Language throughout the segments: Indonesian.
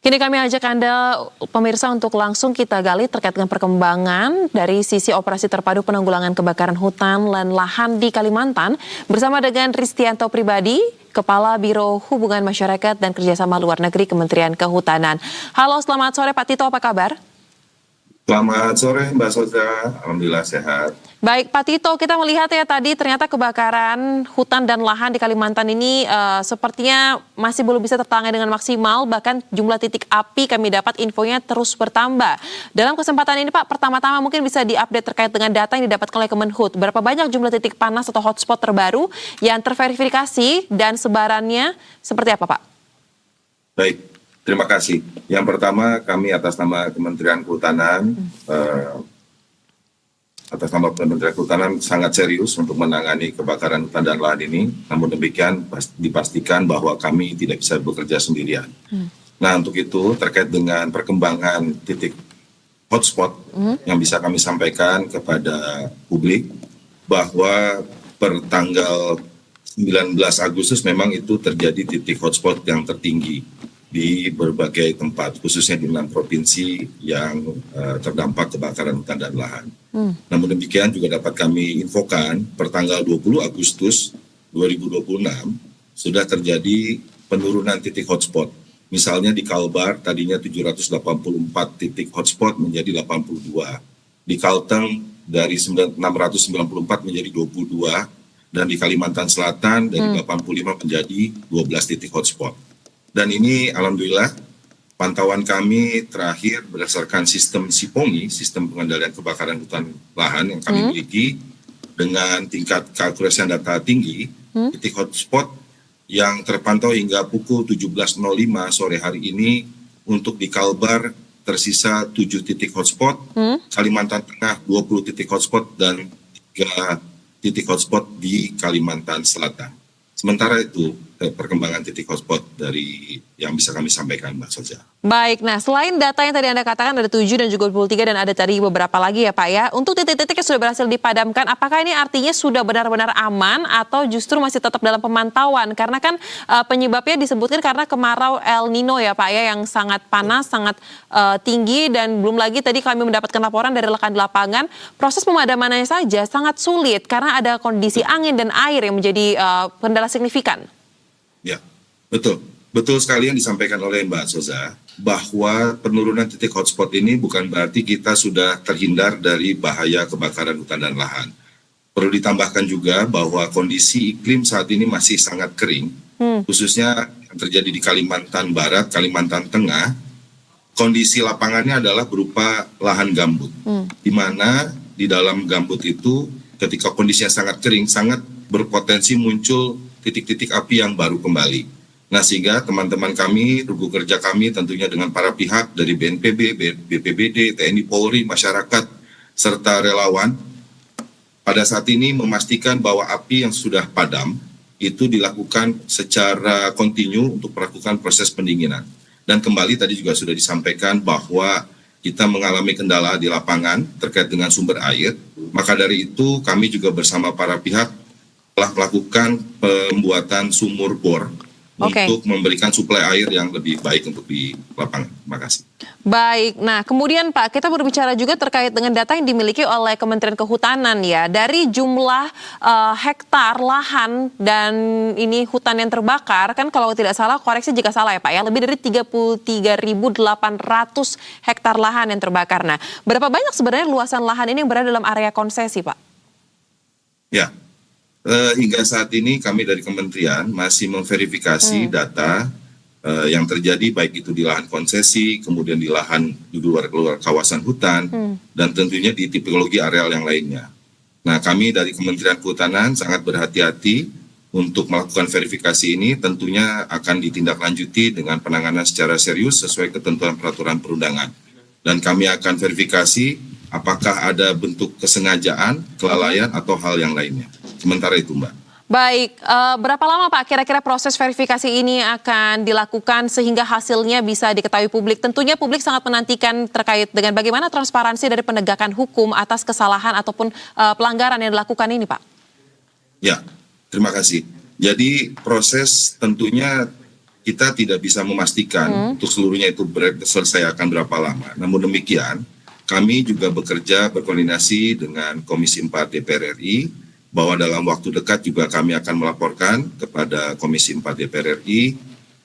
Kini kami ajak Anda, pemirsa, untuk langsung kita gali terkait dengan perkembangan dari sisi operasi terpadu penanggulangan kebakaran hutan dan lahan di Kalimantan bersama dengan Ristianto Pribadi, Kepala Biro Hubungan Masyarakat dan Kerjasama Luar Negeri Kementerian Kehutanan. Halo, selamat sore Pak Tito, apa kabar? Selamat sore Mbak Soza, alhamdulillah sehat. Baik Pak Tito, kita melihat ya tadi ternyata kebakaran hutan dan lahan di Kalimantan ini sepertinya masih belum bisa tertangani dengan maksimal, bahkan jumlah titik api kami dapat infonya terus bertambah. Dalam kesempatan ini Pak, pertama-tama mungkin bisa diupdate terkait dengan data yang didapatkan oleh Kemenhub. Berapa banyak jumlah titik panas atau hotspot terbaru yang terverifikasi dan sebarannya seperti apa Pak? Baik, terima kasih. Yang pertama kami atas nama Kementerian Kehutanan, sangat serius untuk menangani kebakaran hutan dan lahan ini. Namun demikian dipastikan bahwa kami tidak bisa bekerja sendirian. Nah, untuk itu terkait dengan perkembangan titik hotspot yang bisa kami sampaikan kepada publik bahwa per tanggal 19 Agustus memang itu terjadi titik hotspot yang tertinggi di berbagai tempat, khususnya di 6 provinsi yang terdampak kebakaran hutan dan lahan. Namun demikian juga dapat kami infokan, per tanggal 20 Agustus 2026 sudah terjadi penurunan titik hotspot. Misalnya di Kalbar tadinya 784 titik hotspot menjadi 82. Di Kalteng dari 694 menjadi 22. Dan di Kalimantan Selatan dari 85 menjadi 12 titik hotspot. Dan ini alhamdulillah pantauan kami terakhir berdasarkan sistem SIPONGI, sistem pengendalian kebakaran hutan lahan yang kami miliki dengan tingkat keakurasian data tinggi, titik hotspot yang terpantau hingga pukul 17.05 sore hari ini untuk di Kalbar tersisa 7 titik hotspot, Kalimantan Tengah 20 titik hotspot dan 3 titik hotspot di Kalimantan Selatan. Sementara itu perkembangan titik hotspot dari yang bisa kami sampaikan Mbak Soja. Baik, nah selain data yang tadi Anda katakan ada 7 dan juga 23 dan ada tadi beberapa lagi ya Pak ya. Untuk titik-titik yang sudah berhasil dipadamkan, apakah ini artinya sudah benar-benar aman atau justru masih tetap dalam pemantauan? Karena kan penyebabnya disebutkan karena kemarau El Nino ya Pak ya, yang sangat panas, sangat tinggi, dan belum lagi tadi kami mendapatkan laporan dari rekan di lapangan, proses pemadamannya saja sangat sulit karena ada kondisi angin dan air yang menjadi kendala signifikan. Ya, betul. Betul sekali yang disampaikan oleh Mbak Soza, bahwa penurunan titik hotspot ini bukan berarti kita sudah terhindar dari bahaya kebakaran hutan dan lahan. Perlu ditambahkan juga bahwa kondisi iklim saat ini masih sangat kering, khususnya yang terjadi di Kalimantan Barat, Kalimantan Tengah. Kondisi lapangannya adalah berupa lahan gambut, di mana di dalam gambut itu ketika kondisinya sangat kering, sangat berpotensi muncul titik-titik api yang baru kembali. Nah, sehingga teman-teman kami, regu kerja kami tentunya dengan para pihak dari BNPB, BPBD, TNI Polri, masyarakat, serta relawan, pada saat ini memastikan bahwa api yang sudah padam itu dilakukan secara kontinu untuk melakukan proses pendinginan. Dan kembali tadi juga sudah disampaikan bahwa kita mengalami kendala di lapangan terkait dengan sumber air, maka dari itu kami juga bersama para pihak telah melakukan pembuatan sumur bor untuk memberikan suplai air yang lebih baik untuk di lapangan. Terima kasih. Baik, nah kemudian Pak, kita berbicara juga terkait dengan data yang dimiliki oleh Kementerian Kehutanan ya. Dari jumlah hektar lahan dan ini hutan yang terbakar, kan kalau tidak salah, koreksi jika salah ya Pak ya, lebih dari 33.800 hektar lahan yang terbakar. Nah, berapa banyak sebenarnya luasan lahan ini yang berada dalam area konsesi Pak? Ya. Hingga saat ini kami dari kementerian masih memverifikasi data yang terjadi baik itu di lahan konsesi, kemudian di lahan di luar kawasan hutan, dan tentunya di tipologi areal yang lainnya. Nah, kami dari Kementerian Kehutanan sangat berhati-hati untuk melakukan verifikasi ini, tentunya akan ditindaklanjuti dengan penanganan secara serius sesuai ketentuan peraturan perundangan. Dan kami akan verifikasi apakah ada bentuk kesengajaan, kelalaian, atau hal yang lainnya. Sementara itu Mbak. Baik, berapa lama Pak kira-kira proses verifikasi ini akan dilakukan sehingga hasilnya bisa diketahui publik? Tentunya publik sangat menantikan terkait dengan bagaimana transparansi dari penegakan hukum atas kesalahan ataupun pelanggaran yang dilakukan ini Pak. Ya, terima kasih. Jadi proses tentunya kita tidak bisa memastikan untuk seluruhnya itu selesai akan berapa lama. Namun demikian, kami juga bekerja berkoordinasi dengan Komisi 4 DPR RI, bahwa dalam waktu dekat juga kami akan melaporkan kepada Komisi 4 DPR RI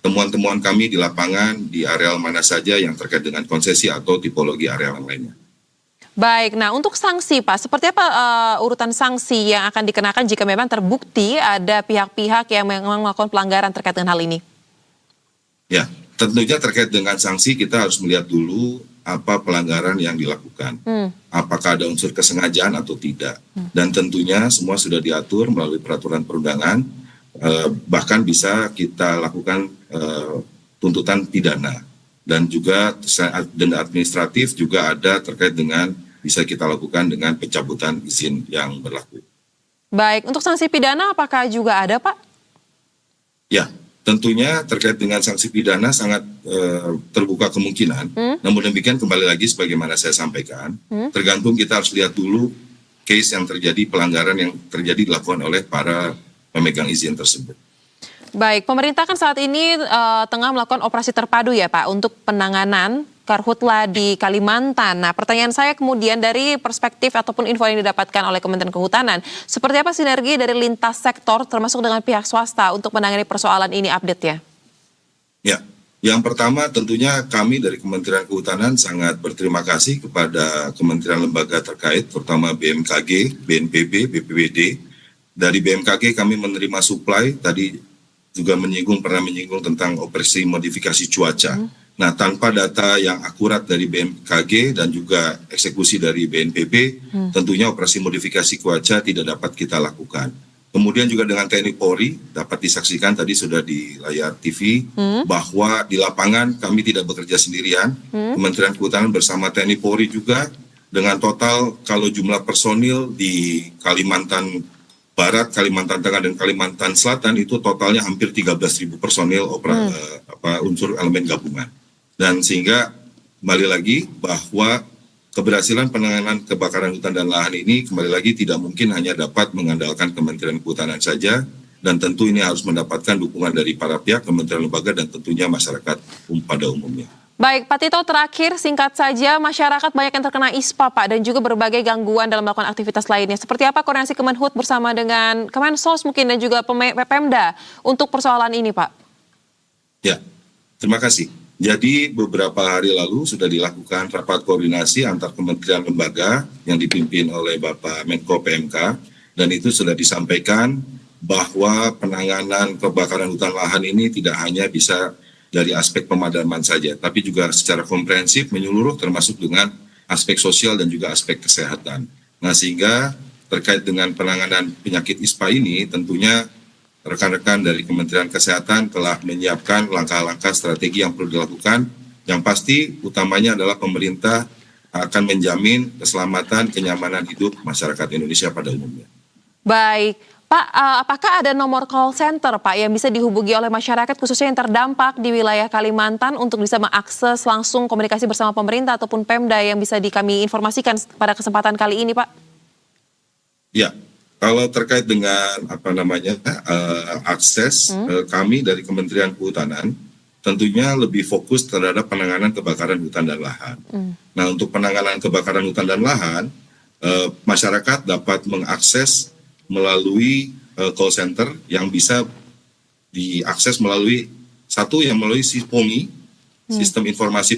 temuan-temuan kami di lapangan di areal mana saja yang terkait dengan konsesi atau tipologi areal yang lainnya. Baik, nah untuk sanksi Pak, seperti apa urutan sanksi yang akan dikenakan jika memang terbukti ada pihak-pihak yang memang melakukan pelanggaran terkait dengan hal ini? Ya, tentunya terkait dengan sanksi kita harus melihat dulu apa pelanggaran yang dilakukan. Apakah ada unsur kesengajaan atau tidak. Dan tentunya semua sudah diatur melalui peraturan perundangan, bahkan bisa kita lakukan tuntutan pidana. Dan juga denda administratif juga ada terkait dengan bisa kita lakukan dengan pencabutan izin yang berlaku. Baik, untuk sanksi pidana apakah juga ada Pak? Ya, tentunya terkait dengan sanksi pidana sangat terbuka kemungkinan. Namun demikian kembali lagi sebagaimana saya sampaikan, tergantung kita harus lihat dulu case yang terjadi, pelanggaran yang terjadi dilakukan oleh para pemegang izin tersebut. Baik, pemerintah kan saat ini tengah melakukan operasi terpadu ya Pak untuk penanganan karhutla di Kalimantan. Nah, pertanyaan saya kemudian dari perspektif ataupun info yang didapatkan oleh Kementerian Kehutanan, seperti apa sinergi dari lintas sektor termasuk dengan pihak swasta untuk menangani persoalan ini, update ya? Ya, yang pertama tentunya kami dari Kementerian Kehutanan sangat berterima kasih kepada kementerian lembaga terkait, terutama BMKG, BNPB, BPBD. Dari BMKG kami menerima suplai, tadi juga pernah menyinggung tentang operasi modifikasi cuaca. Nah, tanpa data yang akurat dari BMKG dan juga eksekusi dari BNPB, tentunya operasi modifikasi cuaca tidak dapat kita lakukan. Kemudian juga dengan TNI Polri, dapat disaksikan tadi sudah di layar TV, bahwa di lapangan kami tidak bekerja sendirian. Kementerian Kehutanan bersama TNI Polri juga, dengan total kalau jumlah personil di Kalimantan Barat, Kalimantan Tengah, dan Kalimantan Selatan itu totalnya hampir 13.000 personil unsur elemen gabungan. Dan sehingga kembali lagi bahwa keberhasilan penanganan kebakaran hutan dan lahan ini kembali lagi tidak mungkin hanya dapat mengandalkan Kementerian Kehutanan saja, dan tentu ini harus mendapatkan dukungan dari para pihak, kementerian lembaga, dan tentunya masyarakat pada umumnya. Baik, Pak Tito, terakhir singkat saja, masyarakat banyak yang terkena ISPA, Pak, dan juga berbagai gangguan dalam melakukan aktivitas lainnya. Seperti apa koordinasi Kemenhut bersama dengan Kemensos mungkin dan juga Pemda untuk persoalan ini, Pak? Ya, terima kasih. Jadi beberapa hari lalu sudah dilakukan rapat koordinasi antar kementerian lembaga yang dipimpin oleh Bapak Menko PMK, dan itu sudah disampaikan bahwa penanganan kebakaran hutan lahan ini tidak hanya bisa dari aspek pemadaman saja, tapi juga secara komprehensif menyeluruh termasuk dengan aspek sosial dan juga aspek kesehatan. Nah, sehingga terkait dengan penanganan penyakit ISPA ini tentunya rekan-rekan dari Kementerian Kesehatan telah menyiapkan langkah-langkah strategi yang perlu dilakukan. Yang pasti utamanya adalah pemerintah akan menjamin keselamatan, kenyamanan hidup masyarakat Indonesia pada umumnya. Baik. Pak, apakah ada nomor call center, Pak, yang bisa dihubungi oleh masyarakat khususnya yang terdampak di wilayah Kalimantan untuk bisa mengakses langsung komunikasi bersama pemerintah ataupun Pemda yang bisa kami informasikan pada kesempatan kali ini, Pak? Ya, kalau terkait dengan akses, kami dari Kementerian Kehutanan tentunya lebih fokus terhadap penanganan kebakaran hutan dan lahan. Nah, untuk penanganan kebakaran hutan dan lahan, masyarakat dapat mengakses melalui call center yang bisa diakses melalui yang melalui SIPONGI, Sistem Informasi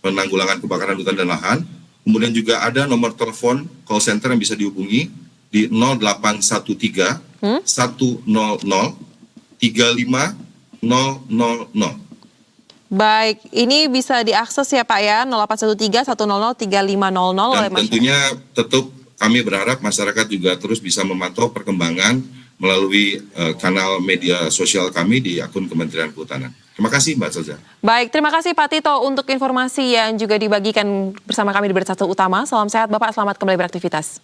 Penanggulangan Kebakaran Hutan dan Lahan. Kemudian juga ada nomor telepon call center yang bisa dihubungi di 0813 100 35000. Baik, ini bisa diakses ya Pak ya, 0813 100 3500 oleh masyarakat. Dan tentunya tetap kami berharap masyarakat juga terus bisa memantau perkembangan melalui kanal media sosial kami di akun Kementerian Kehutanan. Terima kasih Mbak Saza. Baik, terima kasih Pak Tito untuk informasi yang juga dibagikan bersama kami di Berita Satu Utama. Salam sehat Bapak, selamat kembali beraktivitas.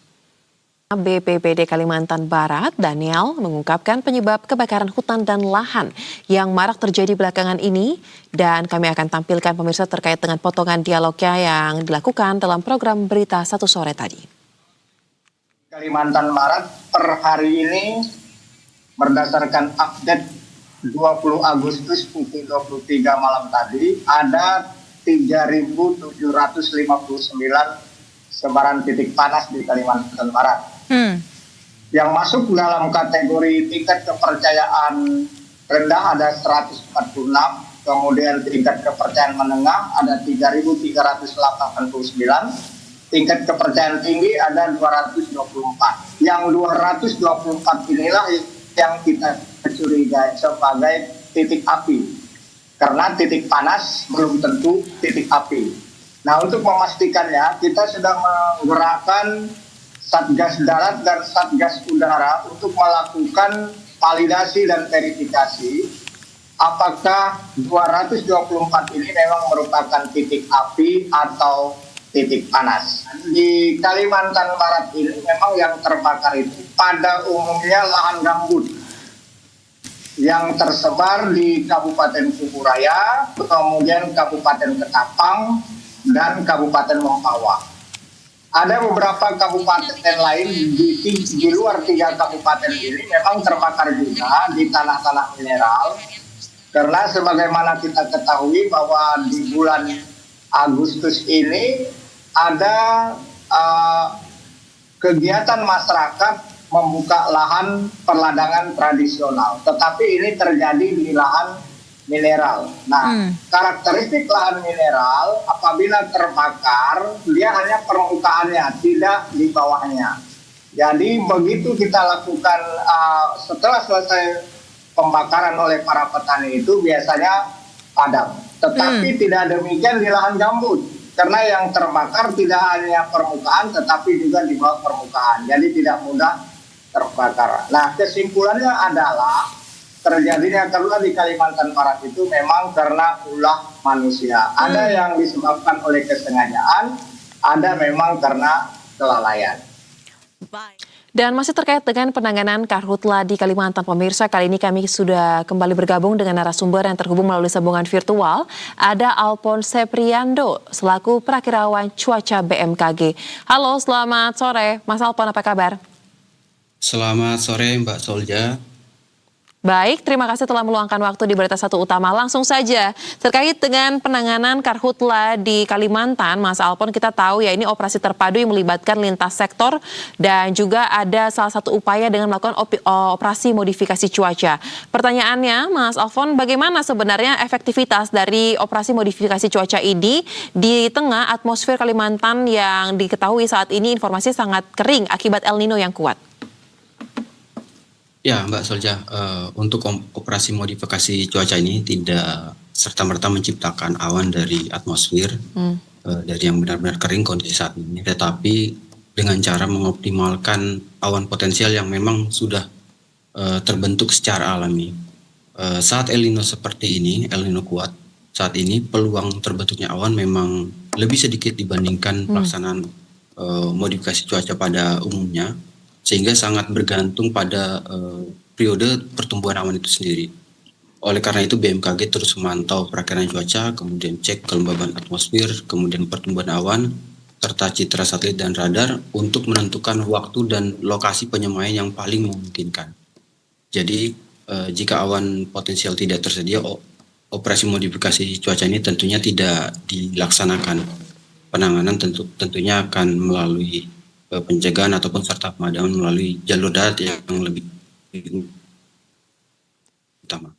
BPBD Kalimantan Barat, Daniel, mengungkapkan penyebab kebakaran hutan dan lahan yang marak terjadi belakangan ini, dan kami akan tampilkan pemirsa terkait dengan potongan dialognya yang dilakukan dalam program Berita Satu Sore tadi. Kalimantan Barat per hari ini berdasarkan update 20 Agustus pukul 23 malam tadi ada 3.759 sebaran titik panas di Kalimantan Barat. Yang masuk dalam kategori tingkat kepercayaan rendah ada 146, kemudian tingkat kepercayaan menengah ada 3.389, tingkat kepercayaan tinggi ada 224. Yang 224 inilah yang kita curigai sebagai titik api. Karena titik panas belum tentu titik api. Nah, untuk memastikannya kita sedang menggerakkan Satgas Darat dan Satgas Udara untuk melakukan validasi dan verifikasi apakah 224 ini memang merupakan titik api atau titik panas. Di Kalimantan Barat ini memang yang terbakar itu pada umumnya lahan gambut yang tersebar di Kabupaten Kuburaya, kemudian Kabupaten Ketapang, dan Kabupaten Mempawah. Ada beberapa kabupaten lain di luar 3 kabupaten ini memang terbakar juga di tanah-tanah mineral. Karena sebagaimana kita ketahui bahwa di bulan Agustus ini ada kegiatan masyarakat membuka lahan perladangan tradisional, tetapi ini terjadi di lahan mineral. Nah, karakteristik lahan mineral apabila terbakar, dia hanya permukaannya, tidak di bawahnya. Jadi begitu kita lakukan setelah selesai pembakaran oleh para petani itu biasanya padam. Tetapi tidak demikian di lahan gambut. Karena yang terbakar tidak hanya permukaan tetapi juga di bawah permukaan. Jadi tidak mudah terbakar. Nah, kesimpulannya adalah terjadinya karena di Kalimantan Barat itu memang karena ulah manusia. Ada yang disebabkan oleh kesengajaan, ada memang karena kelalaian. Dan masih terkait dengan penanganan karhutla di Kalimantan, pemirsa, kali ini kami sudah kembali bergabung dengan narasumber yang terhubung melalui sambungan virtual. Ada Alphonse Priando, selaku Prakirawan Cuaca BMKG. Halo, selamat sore. Mas Alphonse, apa kabar? Selamat sore Mbak Solja. Baik, terima kasih telah meluangkan waktu di Berita Satu Utama. Langsung saja, terkait dengan penanganan karhutla di Kalimantan, Mas Alphonse, kita tahu ya ini operasi terpadu yang melibatkan lintas sektor dan juga ada salah satu upaya dengan melakukan operasi modifikasi cuaca. Pertanyaannya, Mas Alphonse, bagaimana sebenarnya efektivitas dari operasi modifikasi cuaca ini di tengah atmosfer Kalimantan yang diketahui saat ini informasi sangat kering akibat El Nino yang kuat? Ya Mbak Solja, untuk operasi modifikasi cuaca ini tidak serta-merta menciptakan awan dari atmosfer, dari yang benar-benar kering kondisi saat ini, tetapi dengan cara mengoptimalkan awan potensial yang memang sudah terbentuk secara alami. Saat El Nino seperti ini, El Nino kuat, saat ini peluang terbentuknya awan memang lebih sedikit dibandingkan pelaksanaan modifikasi cuaca pada umumnya, sehingga sangat bergantung pada periode pertumbuhan awan itu sendiri. Oleh karena itu BMKG terus memantau perakiraan cuaca, kemudian cek kelembaban atmosfer, kemudian pertumbuhan awan, serta citra satelit dan radar untuk menentukan waktu dan lokasi penyemaian yang paling memungkinkan. Jadi jika awan potensial tidak tersedia, operasi modifikasi cuaca ini tentunya tidak dilaksanakan. Penanganan tentunya akan melalui pencegahan ataupun serta pemadaman melalui jalur darat yang lebih utama.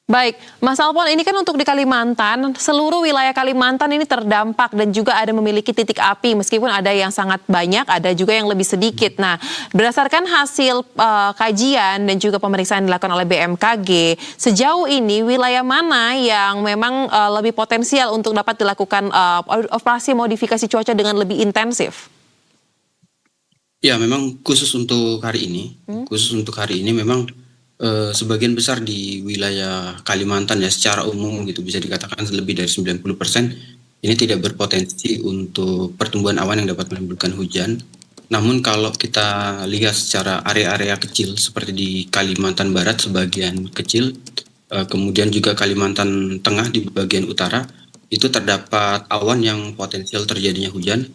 Baik, Mas Alphonse, ini kan untuk di Kalimantan, seluruh wilayah Kalimantan ini terdampak dan juga ada memiliki titik api, meskipun ada yang sangat banyak, ada juga yang lebih sedikit. Nah, berdasarkan hasil kajian dan juga pemeriksaan yang dilakukan oleh BMKG, sejauh ini wilayah mana yang memang lebih potensial untuk dapat dilakukan operasi modifikasi cuaca dengan lebih intensif? Ya, memang khusus untuk hari ini memang sebagian besar di wilayah Kalimantan ya secara umum gitu bisa dikatakan lebih dari 90% ini tidak berpotensi untuk pertumbuhan awan yang dapat menimbulkan hujan. Namun kalau kita lihat secara area-area kecil seperti di Kalimantan Barat sebagian kecil, kemudian juga Kalimantan Tengah di bagian utara, itu terdapat awan yang potensial terjadinya hujan.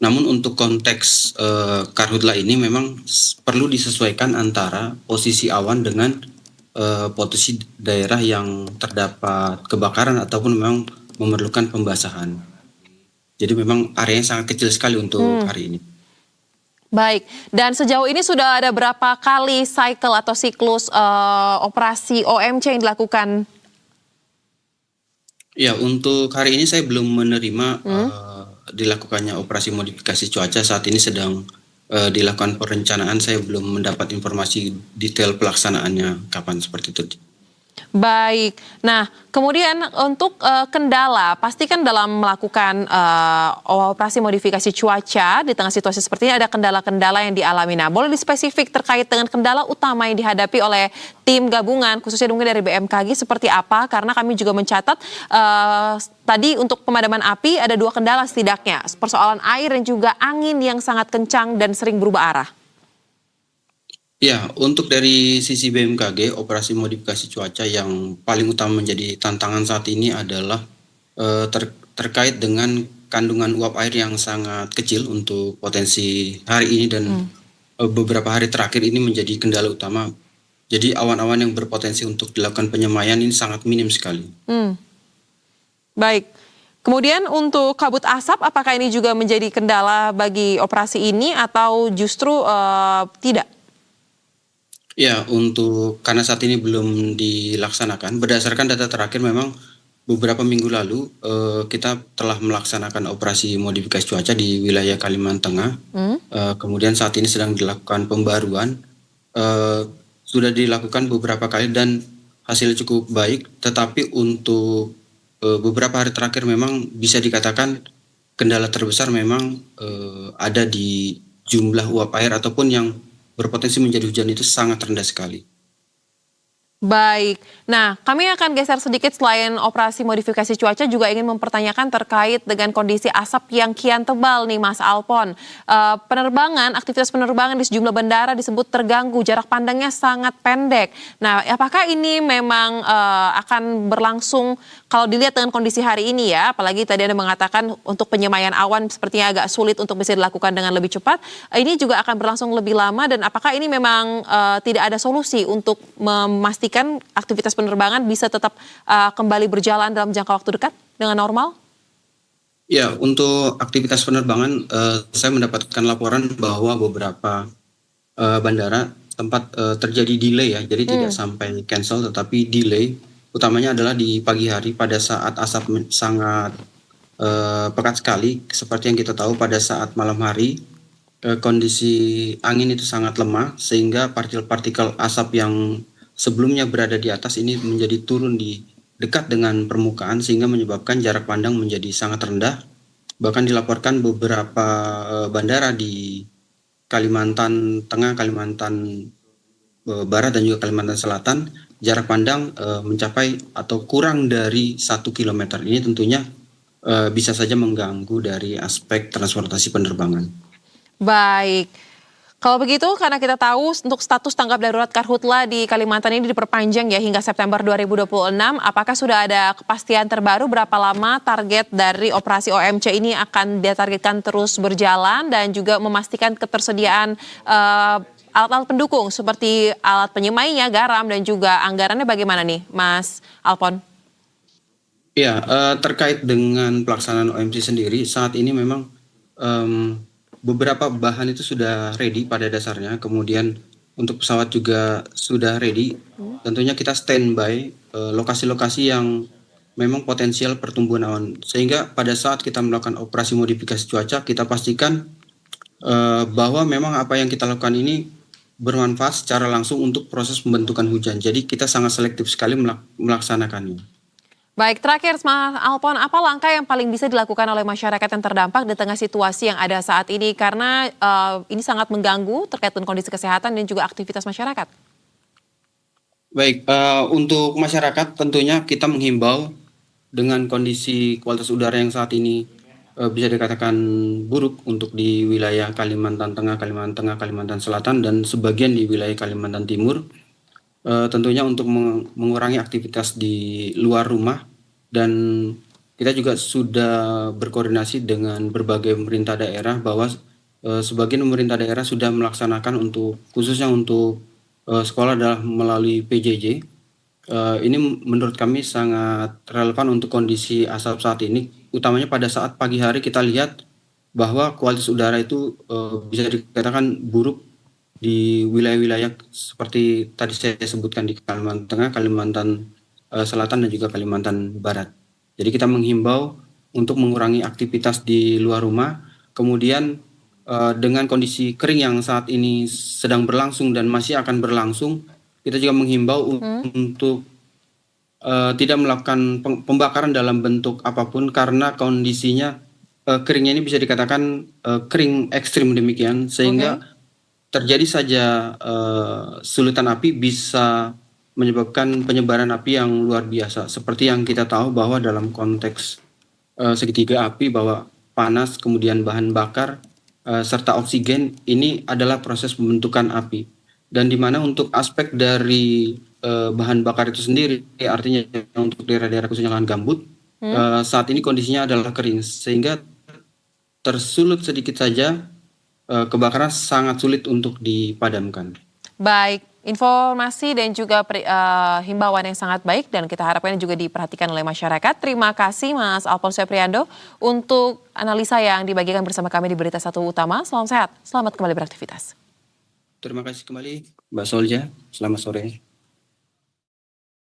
Namun untuk konteks karhutla ini memang perlu disesuaikan antara posisi awan dengan potensi daerah yang terdapat kebakaran ataupun memang memerlukan pembasahan. Jadi memang areanya sangat kecil sekali untuk hari ini. Baik, dan sejauh ini sudah ada berapa kali cycle atau siklus operasi OMC yang dilakukan? Ya, untuk hari ini saya belum menerima dilakukannya operasi modifikasi cuaca. Saat ini sedang dilakukan perencanaan. Saya belum mendapat informasi detail pelaksanaannya kapan seperti itu. Baik, nah kemudian untuk kendala, pasti kan dalam melakukan operasi modifikasi cuaca di tengah situasi seperti ini ada kendala-kendala yang dialami. Nah, boleh dispesifik terkait dengan kendala utama yang dihadapi oleh tim gabungan, khususnya mungkin dari BMKG seperti apa? Karena kami juga mencatat tadi untuk pemadaman api ada 2 kendala setidaknya, persoalan air dan juga angin yang sangat kencang dan sering berubah arah. Ya, untuk dari sisi BMKG, operasi modifikasi cuaca yang paling utama menjadi tantangan saat ini adalah terkait dengan kandungan uap air yang sangat kecil untuk potensi hari ini dan beberapa hari terakhir ini menjadi kendala utama. Jadi awan-awan yang berpotensi untuk dilakukan penyemayan ini sangat minim sekali. Baik, kemudian untuk kabut asap, apakah ini juga menjadi kendala bagi operasi ini atau justru tidak? Ya, karena saat ini belum dilaksanakan, berdasarkan data terakhir memang beberapa minggu lalu kita telah melaksanakan operasi modifikasi cuaca di wilayah Kalimantan Tengah. Kemudian saat ini sedang dilakukan pembaruan, sudah dilakukan beberapa kali dan hasilnya cukup baik. Tetapi untuk beberapa hari terakhir memang bisa dikatakan kendala terbesar memang ada di jumlah uap air ataupun yang berpotensi menjadi hujan itu sangat rendah sekali. Baik, nah kami akan geser sedikit selain operasi modifikasi cuaca juga ingin mempertanyakan terkait dengan kondisi asap yang kian tebal nih Mas Alpon. Aktivitas penerbangan di sejumlah bandara disebut terganggu, jarak pandangnya sangat pendek. Nah apakah ini memang akan berlangsung kalau dilihat dengan kondisi hari ini ya, apalagi tadi Anda mengatakan untuk penyemayan awan sepertinya agak sulit untuk bisa dilakukan dengan lebih cepat, ini juga akan berlangsung lebih lama dan apakah ini memang tidak ada solusi untuk memastikan aktivitas penerbangan bisa tetap kembali berjalan dalam jangka waktu dekat dengan normal? Ya, untuk aktivitas penerbangan saya mendapatkan laporan bahwa beberapa bandara tempat terjadi delay ya, jadi tidak sampai cancel tetapi delay. Utamanya adalah di pagi hari pada saat asap sangat pekat sekali. Seperti yang kita tahu pada saat malam hari kondisi angin itu sangat lemah sehingga partikel-partikel asap yang sebelumnya berada di atas ini menjadi turun di dekat dengan permukaan sehingga menyebabkan jarak pandang menjadi sangat rendah. Bahkan dilaporkan beberapa bandara di Kalimantan Tengah, Kalimantan Barat dan juga Kalimantan Selatan jarak pandang mencapai atau kurang dari 1 kilometer. Ini tentunya bisa saja mengganggu dari aspek transportasi penerbangan. Baik. Kalau begitu, karena kita tahu untuk status tanggap darurat Karhutla di Kalimantan ini diperpanjang ya hingga September 2026, apakah sudah ada kepastian terbaru berapa lama target dari operasi OMC ini akan ditargetkan terus berjalan dan juga memastikan ketersediaan alat-alat pendukung seperti alat penyemainya, garam dan juga anggarannya bagaimana nih Mas Alpon? Ya, terkait dengan pelaksanaan OMC sendiri saat ini memang beberapa bahan itu sudah ready pada dasarnya, kemudian untuk pesawat juga sudah ready. Tentunya kita standby lokasi-lokasi yang memang potensial pertumbuhan awan. Sehingga pada saat kita melakukan operasi modifikasi cuaca, kita pastikan bahwa memang apa yang kita lakukan ini bermanfaat secara langsung untuk proses pembentukan hujan. Jadi kita sangat selektif sekali melaksanakannya. Baik, terakhir Mas Alpon, apa langkah yang paling bisa dilakukan oleh masyarakat yang terdampak di tengah situasi yang ada saat ini? Karena ini sangat mengganggu terkait dengan kondisi kesehatan dan juga aktivitas masyarakat. Baik, untuk masyarakat tentunya kita menghimbau dengan kondisi kualitas udara yang saat ini bisa dikatakan buruk untuk di wilayah Kalimantan Tengah, Kalimantan Selatan, dan sebagian di wilayah Kalimantan Timur. Tentunya untuk mengurangi aktivitas di luar rumah, dan kita juga sudah berkoordinasi dengan berbagai pemerintah daerah bahwa sebagian pemerintah daerah sudah melaksanakan khususnya untuk sekolah adalah melalui PJJ. Ini menurut kami sangat relevan untuk kondisi asap saat ini, utamanya pada saat pagi hari kita lihat bahwa kualitas udara itu bisa dikatakan buruk di wilayah-wilayah seperti tadi saya sebutkan di Kalimantan Tengah, Kalimantan Selatan dan juga Kalimantan Barat. Jadi kita menghimbau untuk mengurangi aktivitas di luar rumah, kemudian dengan kondisi kering yang saat ini sedang berlangsung dan masih akan berlangsung, kita juga menghimbau untuk tidak melakukan pembakaran dalam bentuk apapun karena kondisinya keringnya ini bisa dikatakan kering ekstrim demikian, sehingga terjadi saja sulutan api bisa menyebabkan penyebaran api yang luar biasa. Seperti yang kita tahu bahwa dalam konteks segitiga api, bahwa panas, kemudian bahan bakar, serta oksigen, ini adalah proses pembentukan api. Dan di mana untuk aspek dari bahan bakar itu sendiri, artinya untuk daerah-daerah khususnya lahan gambut, saat ini kondisinya adalah kering, sehingga tersulut sedikit saja kebakaran sangat sulit untuk dipadamkan. Baik, informasi dan juga himbauan yang sangat baik dan kita harapkan juga diperhatikan oleh masyarakat. Terima kasih Mas Alphonse Priando untuk analisa yang dibagikan bersama kami di Berita Satu Utama. Salam sehat, selamat kembali beraktivitas. Terima kasih kembali Mbak Solja, selamat sore.